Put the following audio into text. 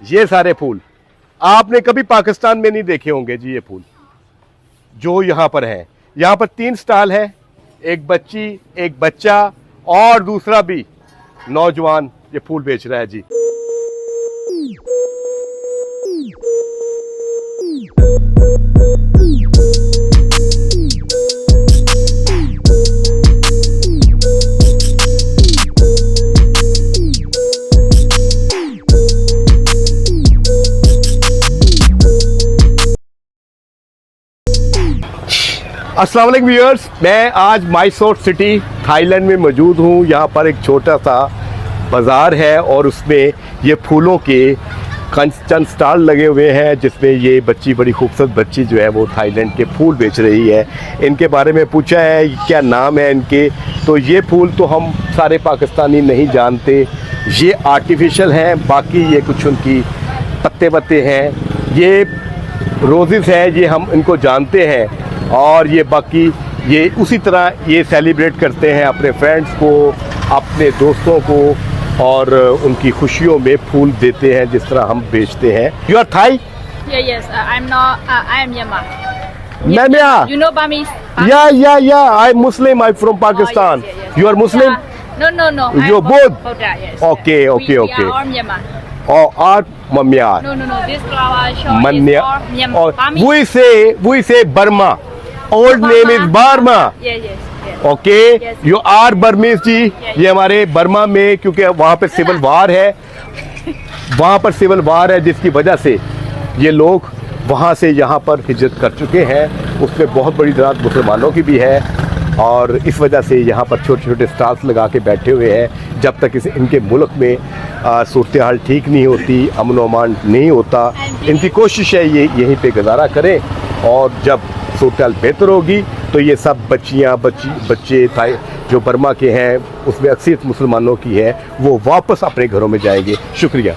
ये सारे फूल आपने कभी पाकिस्तान में नहीं देखे होंगे जी। ये फूल जो यहाँ पर है, यहाँ पर 3 स्टॉल है, एक बच्ची, एक बच्चा और दूसरा भी नौजवान ये फूल बेच रहा है जी। अस्सलाम वालेकुम व्यूअर्स, मैं आज माइसोर सिटी थाईलैंड में मौजूद हूँ। यहाँ पर एक छोटा सा बाज़ार है और उसमें ये फूलों के चंद स्टॉल लगे हुए हैं, जिसमें ये बच्ची, बड़ी खूबसूरत बच्ची जो है वो थाईलैंड के फूल बेच रही है। इनके बारे में पूछा है क्या नाम है इनके, तो ये फूल तो हम सारे पाकिस्तानी नहीं जानते, ये आर्टिफिशियल हैं। बाकी ये कुछ उनकी पत्ते हैं, ये रोज़ेस है, ये हम इनको जानते हैं। और ये बाकी ये उसी तरह ये सेलिब्रेट करते हैं अपने फ्रेंड्स को, अपने दोस्तों को, और उनकी खुशियों में फूल देते हैं जिस तरह हम बेचते हैं। You are Thai? Yes, I'm not. I am Myanmar. Myanmar. You know Burmese? Yeah. I'm Muslim. I'm from Pakistan. Oh, yes. You are Muslim? Yeah. No. You're I'm both? Buddha, yes. Okay. We are all Myanmar. Or are Myanmar? No. This flower shop is all Myanmar. Burmese. We say Burma. Old name is Burma. Yes. Okay, Yes. You are Burmese जी। Yes. ये हमारे Burma में, क्योंकि वहाँ पे civil वार है, वहाँ पर सिविल वार है, जिसकी वजह से ये लोग वहाँ से यहाँ पर हिजरत कर चुके हैं। उसमें बहुत बड़ी तादाद मुसलमानों की भी है और इस वजह से यहाँ पर छोटे छोटे स्टॉल्स लगा के बैठे हुए हैं। जब तक इनके मुल्क में सूरत हाल ठीक नहीं होती, अमन व अमान नहीं होता, इनकी कोशिश है ये यहीं पे गुजारा करें, और जब सूरत हाल बेहतर होगी तो ये सब बच्चे जो बर्मा के हैं, उसमें अक्सरियत मुसलमानों की है, वो वापस अपने घरों में जाएंगे। शुक्रिया।